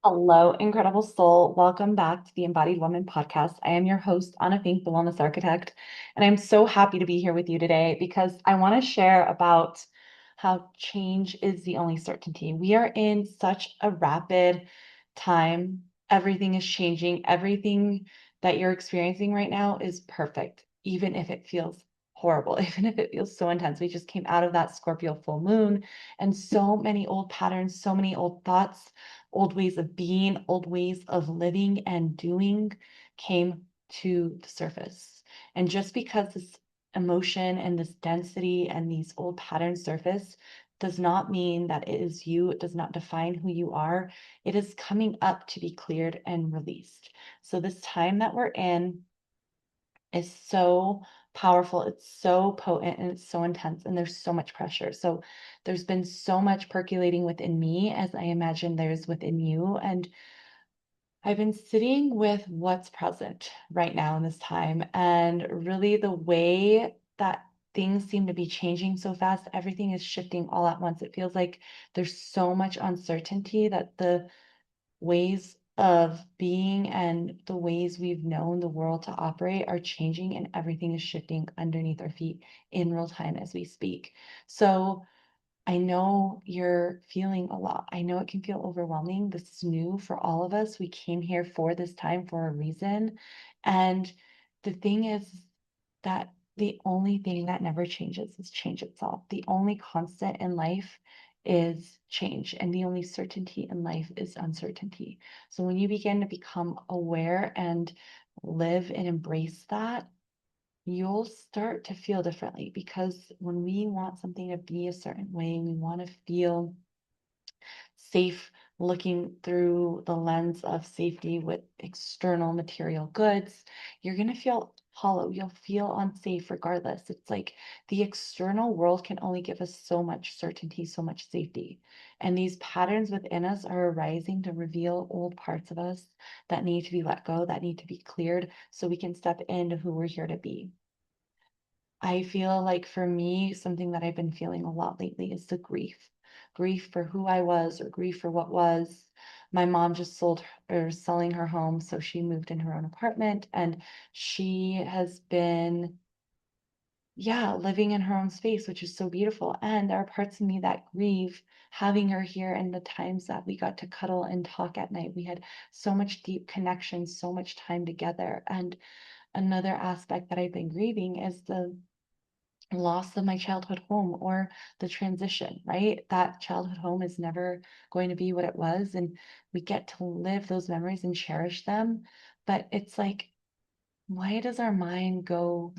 Hello, incredible soul. Welcome back to the Embodied Woman podcast. I am your host, Anna Fink, the Wellness Architect, and I'm so happy to be here with you today because I want to share about how change is the only certainty. We are in such a rapid time. Everything is changing. Everything that you're experiencing right now is perfect, even if it feels horrible, even if it feels so intense. We just came out of that Scorpio full moon, and so many old patterns, so many old thoughts, old ways of being, old ways of living and doing came to the surface. And just because this emotion and this density and these old patterns surface does not mean that it is you. It does not define who you are. It is coming up to be cleared and released. So, this time that we're in is so powerful. It's so potent and it's so intense, and there's so much pressure. So there's been so much percolating within me as I imagine there's within you. And I've been sitting with what's present right now in this time, and really the way that things seem to be changing so fast, everything is shifting all at once. It feels like there's so much uncertainty that the ways of being and the ways we've known the world to operate are changing, and everything is shifting underneath our feet in real time as we speak. So I know you're feeling a lot. I know it can feel overwhelming. This is new for all of us. We came here for this time for a reason. And the thing is that the only thing that never changes is change itself. The only constant in life is change, and the only certainty in life is uncertainty. So when you begin to become aware and live and embrace that, you'll start to feel differently, because when we want something to be a certain way, we want to feel safe looking through the lens of safety with external material goods, you're going to feel hollow. You'll feel unsafe regardless. It's like the external world can only give us so much certainty, so much safety. And these patterns within us are arising to reveal old parts of us that need to be let go, that need to be cleared so we can step into who we're here to be. I feel like for me, something that I've been feeling a lot lately is the grief for who I was, or grief for what was. My mom just sold or selling her home, so she moved in her own apartment, and she has been, yeah, living in her own space, which is so beautiful. And there are parts of me that grieve having her here, and the times that we got to cuddle and talk at night. We had so much deep connection, so much time together. And another aspect that I've been grieving is the loss of my childhood home, or the transition, right? That childhood home is never going to be what it was. And we get to live those memories and cherish them. But it's like, why does our mind go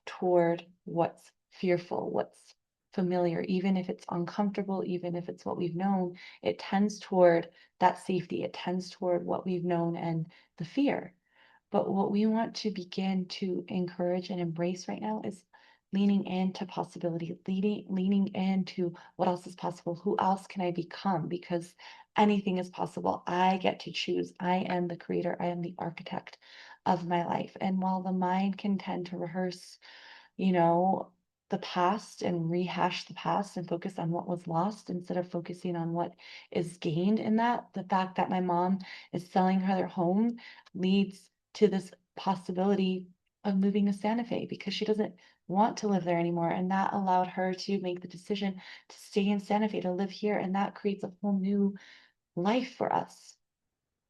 toward what's fearful, what's familiar, even if it's uncomfortable, even if it's what we've known? It tends toward that safety, it tends toward what we've known and the fear. But what we want to begin to encourage and embrace right now is leaning into possibility, leaning into what else is possible. Who else can I become? Because anything is possible. I get to choose. I am the creator. I am the architect of my life. And while the mind can tend to rehearse, you know, the past and rehash the past and focus on what was lost instead of focusing on what is gained in that. The fact that my mom is selling her home leads to this possibility of moving to Santa Fe because she doesn't want to live there anymore. And that allowed her to make the decision to stay in Santa Fe, to live here. And that creates a whole new life for us,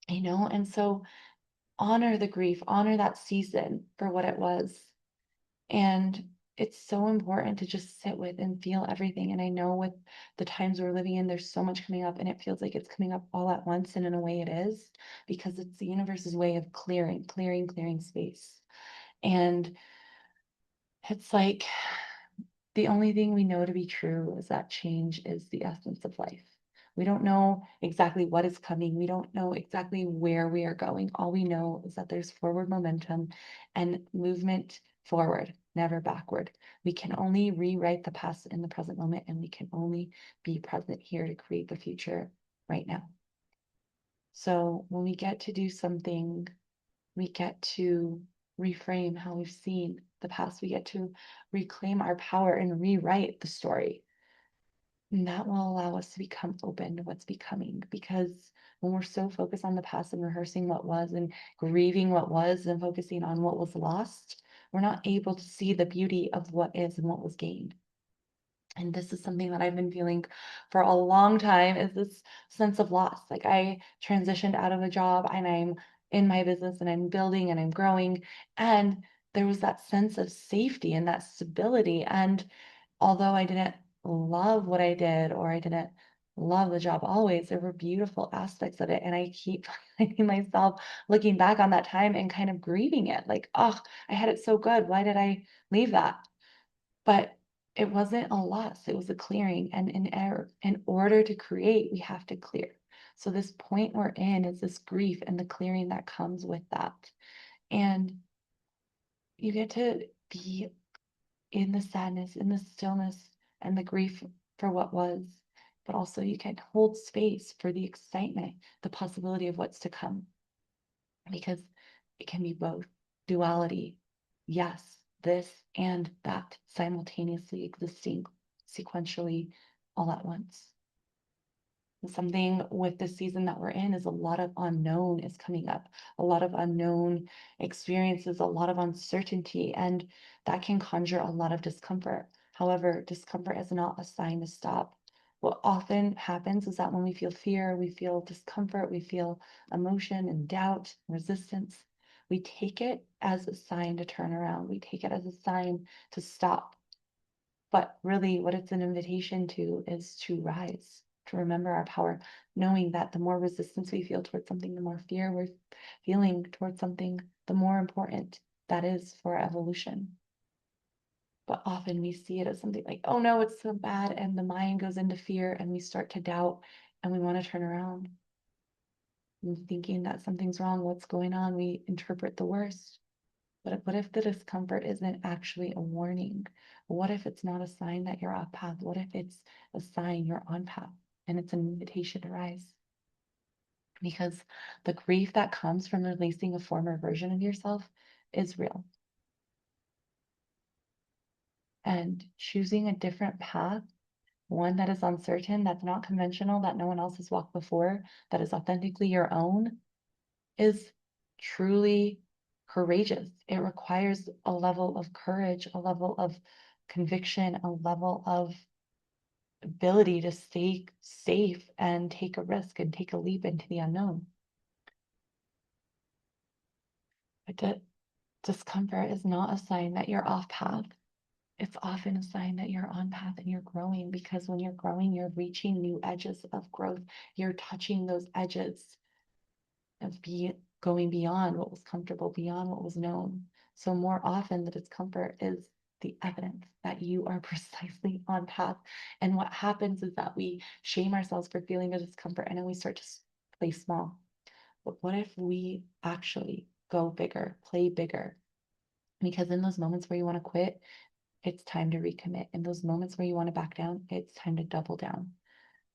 you know? And so honor the grief, honor that season for what it was. And it's so important to just sit with and feel everything. And I know with the times we're living in, there's so much coming up, and it feels like it's coming up all at once. And in a way, it is, because it's the universe's way of clearing space. And it's like the only thing we know to be true is that change is the essence of life. We don't know exactly what is coming. We don't know exactly where we are going. All we know is that there's forward momentum and movement forward, never backward. We can only rewrite the past in the present moment, and we can only be present here to create the future right now. So when we get to do something, we get to reframe how we've seen the past. We get to reclaim our power and rewrite the story. And that will allow us to become open to what's becoming. Because when we're so focused on the past and rehearsing what was and grieving what was and focusing on what was lost, we're not able to see the beauty of what is and what was gained. And this is something that I've been feeling for a long time, is this sense of loss. Like, I transitioned out of a job and I'm in my business and I'm building and I'm growing. And there was that sense of safety and that stability. And although I didn't love what I did, or I didn't love the job always, there were beautiful aspects of it. And I keep finding myself looking back on that time and kind of grieving it. Like, oh, I had it so good. Why did I leave that? But it wasn't a loss, it was a clearing. And in order to create, we have to clear. So this point we're in is this grief and the clearing that comes with that. And you get to be in the sadness, in the stillness, and the grief for what was, but also you can hold space for the excitement, the possibility of what's to come, because it can be both duality. Yes, this and that simultaneously existing sequentially all at once. Something with the season that we're in is a lot of unknown is coming up, a lot of unknown experiences, a lot of uncertainty, and that can conjure a lot of discomfort. However, discomfort is not a sign to stop. What often happens is that when we feel fear, we feel discomfort, we feel emotion and doubt, resistance, we take it as a sign to turn around. We take it as a sign to stop. But really, what it's an invitation to is to rise, to remember our power, knowing that the more resistance we feel towards something, the more fear we're feeling towards something, the more important that is for evolution. But often we see it as something like, oh no, it's so bad. And the mind goes into fear and we start to doubt and we want to turn around. And thinking that something's wrong, what's going on, we interpret the worst. But what if the discomfort isn't actually a warning? What if it's not a sign that you're off path? What if it's a sign you're on path and it's an invitation to rise? Because the grief that comes from releasing a former version of yourself is real. And choosing a different path, one that is uncertain, that's not conventional, that no one else has walked before, that is authentically your own, is truly courageous. It requires a level of courage, a level of conviction, a level of ability to stay safe and take a risk and take a leap into the unknown. But discomfort is not a sign that you're off path. It's often a sign that you're on path and you're growing, because when you're growing, you're reaching new edges of growth. You're touching those edges of going beyond what was comfortable, beyond what was known. So more often the discomfort is the evidence that you are precisely on path. And what happens is that we shame ourselves for feeling the discomfort and then we start to play small. But what if we actually go bigger, play bigger? Because in those moments where you want to quit, it's time to recommit. In those moments where you want to back down, it's time to double down.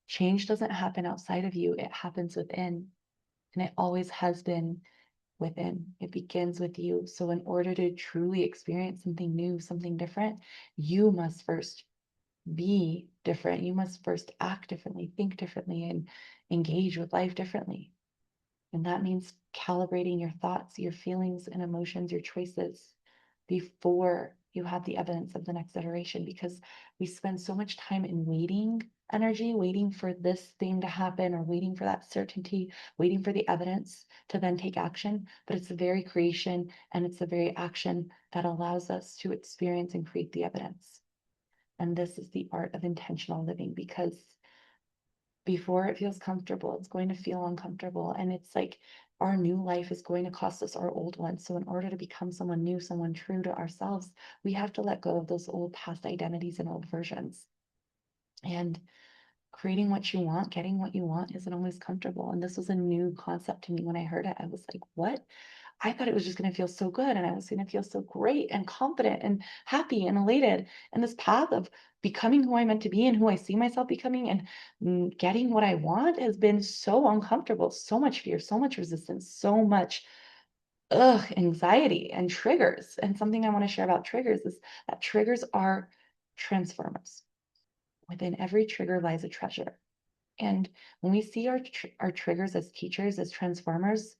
Change doesn't happen outside of you, it happens within. And it always has been within. It begins with you. So, in order to truly experience something new, something different, you must first be different. You must first act differently, think differently, and engage with life differently. And that means calibrating your thoughts, your feelings and emotions, your choices before you have the evidence of the next iteration, because we spend so much time in waiting energy, waiting for this thing to happen or waiting for that certainty, waiting for the evidence to then take action. But it's the very creation and it's the very action that allows us to experience and create the evidence. And this is the art of intentional living, because before it feels comfortable, it's going to feel uncomfortable. And it's like our new life is going to cost us our old one. So, in order to become someone new, someone true to ourselves, we have to let go of those old past identities and old versions. And creating what you want, getting what you want isn't always comfortable. And this was a new concept to me when I heard it. I was like, what? I thought it was just going to feel so good and I was going to feel so great and confident and happy and elated. And this path of becoming who I'm meant to be and who I see myself becoming and getting what I want has been so uncomfortable, so much fear, so much resistance, so much anxiety and triggers. And something I want to share about triggers is that triggers are transformers. within every trigger lies a treasure. And when we see our triggers as teachers, as transformers,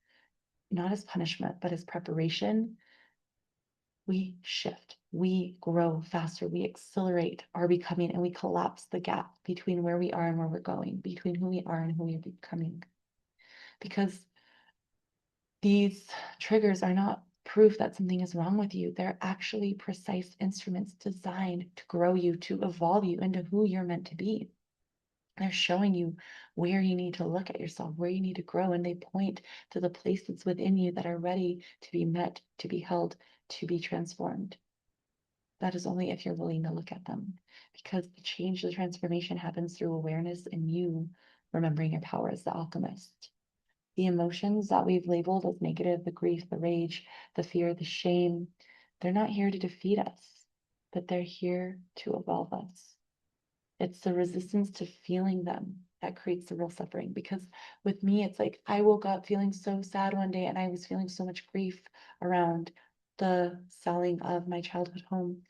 not as punishment, but as preparation, we shift, we grow faster, we accelerate our becoming, and we collapse the gap between where we are and where we're going, between who we are and who we're becoming. Because these triggers are not proof that something is wrong with you. They're actually precise instruments designed to grow you, to evolve you into who you're meant to be. They're showing you where you need to look at yourself, where you need to grow, and they point to the places within you that are ready to be met, to be held, to be transformed. That is only if you're willing to look at them, because the change, the transformation happens through awareness and you remembering your power as the alchemist. The emotions that we've labeled as negative, the grief, the rage, the fear, the shame, they're not here to defeat us, but they're here to evolve us. It's the resistance to feeling them that creates the real suffering. Because with me, it's like I woke up feeling so sad one day and I was feeling so much grief around the selling of my childhood home.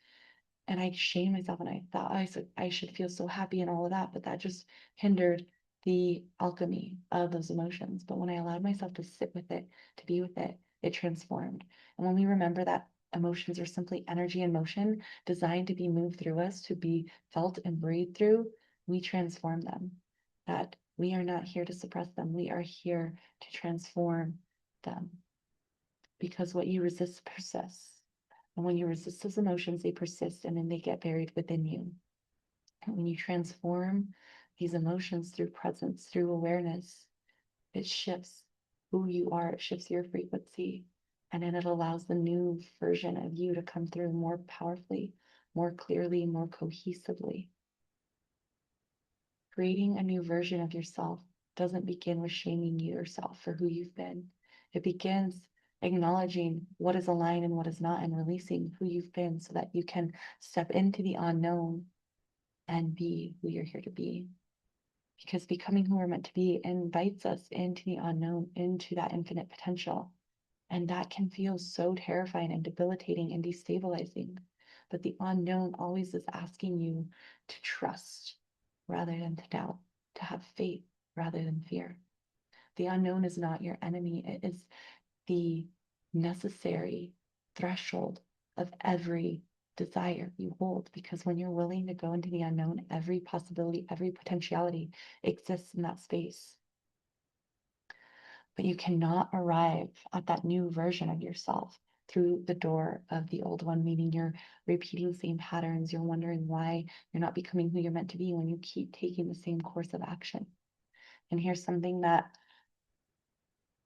And I shamed myself and I thought I should feel so happy and all of that, but that just hindered the alchemy of those emotions. But when I allowed myself to sit with it, to be with it, it transformed. And when we remember that emotions are simply energy and motion designed to be moved through us, to be felt and breathed through, we transform them. That we are not here to suppress them, we are here to transform them. Because what you resist persists. And when you resist those emotions, they persist and then they get buried within you. And when you transform these emotions through presence, through awareness, it shifts who you are, it shifts your frequency, and then it allows the new version of you to come through more powerfully, more clearly, more cohesively. Creating a new version of yourself doesn't begin with shaming yourself for who you've been. It begins acknowledging what is aligned and what is not, and releasing who you've been so that you can step into the unknown and be who you're here to be. Because becoming who we're meant to be invites us into the unknown, into that infinite potential. And that can feel so terrifying and debilitating and destabilizing. But the unknown always is asking you to trust rather than to doubt, to have faith rather than fear. The unknown is not your enemy, it is the necessary threshold of every desire you hold. Because when you're willing to go into the unknown, every possibility, every potentiality exists in that space. But you cannot arrive at that new version of yourself through the door of the old one, meaning you're repeating same patterns. You're wondering why you're not becoming who you're meant to be when you keep taking the same course of action. And here's something that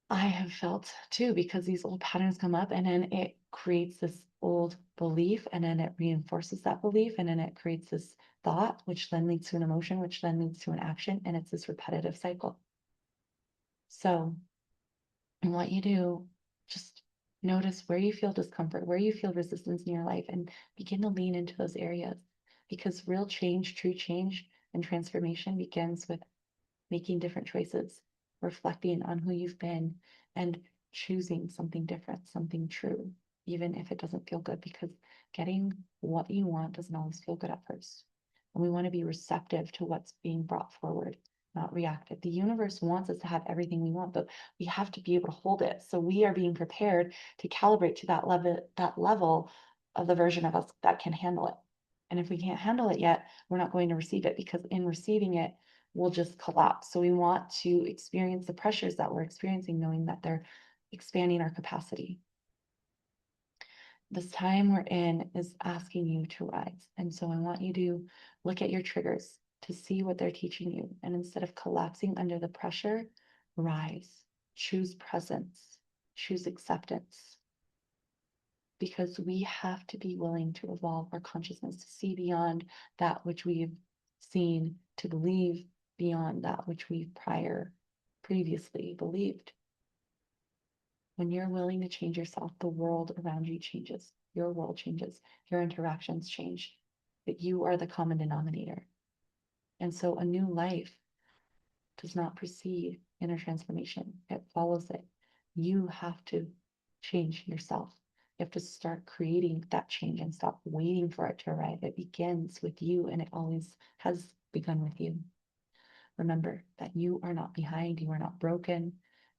I have felt too, because these old patterns come up and then it creates this old belief and then it reinforces that belief and then it creates this thought, which then leads to an emotion, which then leads to an action. And it's this repetitive cycle. So what you do, just notice where you feel discomfort, where you feel resistance in your life, and begin to lean into those areas. Because real change, true change, and transformation begins with making different choices, reflecting on who you've been, and choosing something different, something true, even if it doesn't feel good, because getting what you want doesn't always feel good at first. And we want to be receptive to what's being brought forward, not reactive. The universe wants us to have everything we want, but we have to be able to hold it. So we are being prepared to calibrate to that level of the version of us that can handle it. And if we can't handle it yet, we're not going to receive it, because in receiving it, we'll just collapse. So we want to experience the pressures that we're experiencing, knowing that they're expanding our capacity. This time we're in is asking you to rise. And so I want you to look at your triggers to see what they're teaching you. And instead of collapsing under the pressure, rise, choose presence, choose acceptance. Because we have to be willing to evolve our consciousness, to see beyond that which we've seen, to believe beyond that which we've previously believed. When you're willing to change yourself, the world around you changes. Your world changes. Your interactions change. But you are the common denominator. And so a new life does not precede inner transformation. It follows it. You have to change yourself. You have to start creating that change and stop waiting for it to arrive. It begins with you, and it always has begun with you. Remember that you are not behind, you are not broken,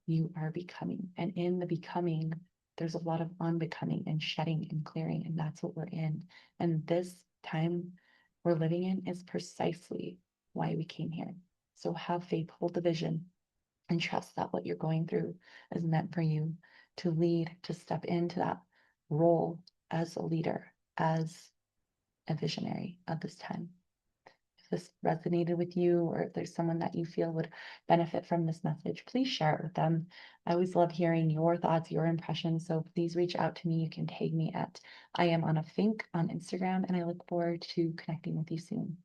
you are becoming. And in the becoming, there's a lot of unbecoming and shedding and clearing, and that's what we're in. And this time we're living in is precisely why we came here. So have faith, hold the vision, and trust that what you're going through is meant for you to lead, to step into that role as a leader, as a visionary of this time. If this resonated with you, or if there's someone that you feel would benefit from this message, please share it with them. I always love hearing your thoughts, your impressions. So please reach out to me. You can tag me at I am on a Fink on Instagram, and I look forward to connecting with you soon.